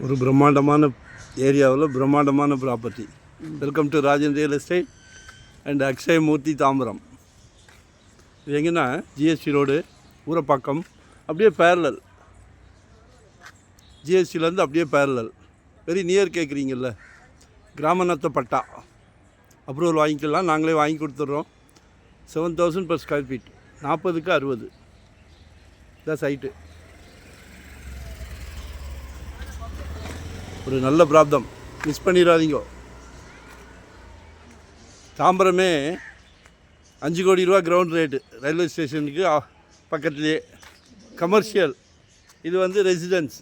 ஒரு பிரம்மாண்டமான ஏரியாவில் பிரம்மாண்டமான property. Welcome to Rajan real estate and Akshayamoorthy Tambaram. இது எங்கன்னா ஜிஎஸ்டி ரோடு ஊரப்பாக்கம், அப்படியே பேரலல். ஜிஎஸ்டிலேருந்து அப்படியே பேரலல், வெரி நியர். கேட்குறீங்கல்ல, கிராமநத்த பட்டா அப்ரூவல் வாங்கிக்கலாம், நாங்களே வாங்கி கொடுத்துட்றோம். 7,000 per square feet, 40க்கு 60 இதான் சைட்டு. ஒரு நல்ல பிராப்தம், மிஸ் பண்ணிடாதீங்க. தாம்பரமே 5 கோடி ரூபா கிரவுண்ட் ரேட்டு, ரயில்வே ஸ்டேஷனுக்கு பக்கத்துலேயே. கமர்ஷியல், இது வந்து ரெசிடென்ஸ்.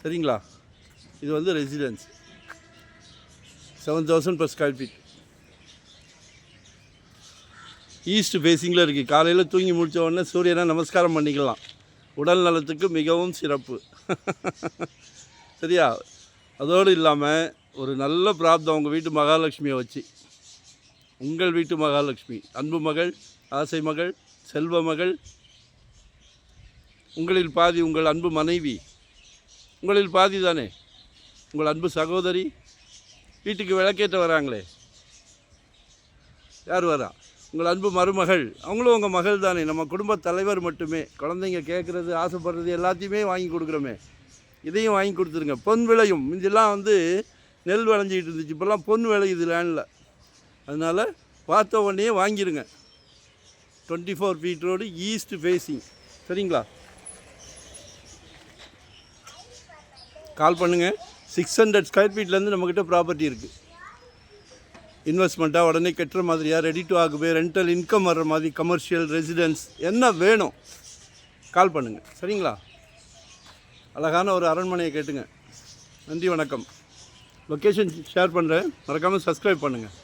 சரிங்களா, இது வந்து residence. 7,000 per square feet. East ஃபேஸிங்கில் இருக்குது. காலையில் தூங்கி முடித்த உடனே சூரியனை நமஸ்காரம் பண்ணிக்கலாம். உடல் நலத்துக்கு மிகவும் சிறப்பு. சரியா? அதோடு இல்லாமல் ஒரு நல்ல பிராப்தம் உங்கள் வீட்டு மகாலட்சுமியை வச்சு, உங்கள் வீட்டு மகாலட்சுமி, அன்பு மகள், ஆசை மகள், செல்வ மகள், உங்களில் பாதி உங்கள் அன்பு மனைவி, உங்களில் பாதி தானே உங்கள் அன்பு சகோதரி. வீட்டுக்கு விளக்கேற்ற வராங்களே, யார் வரா? உங்கள் அன்பு மருமகள், அவங்களும் உங்கள் மகள் தானே. நம்ம குடும்ப தலைவர் மட்டுமே. குழந்தைங்க கேட்குறது, ஆசைப்படுறது எல்லாத்தையுமே வாங்கி கொடுக்குறோமே, இதையும் வாங்கி கொடுத்துருங்க. பொன் விளையும். முந்தியெல்லாம் வந்து நெல் விளைஞ்சிக்கிட்டு இருந்துச்சு, இப்போல்லாம் பொன் விளையுது லேண்டில். அதனால் பார்த்த உடனே வாங்கிடுங்க. 24 feet ரோடு, ஈஸ்ட் ஃபேஸிங். சரிங்களா? கால் பண்ணுங்கள். 600 square feetலேருந்து நம்மக்கிட்ட ப்ராப்பர்ட்டி இருக்குது. இன்வெஸ்ட்மெண்ட்டாக உடனே கட்டுற மாதிரியா, ரெடி டு ஆகவே, ரெண்டல் இன்கம் வர்ற மாதிரி, கமர்ஷியல், ரெசிடென்ஸ், என்ன வேணும் கால் பண்ணுங்கள். சரிங்களா? அழகான ஒரு அரண்மனையை கேட்டுங்க. நன்றி, வணக்கம். லொக்கேஷன் ஷேர் பண்ணுறேன், மறக்காமல் சப்ஸ்கிரைப் பண்ணுங்கள்.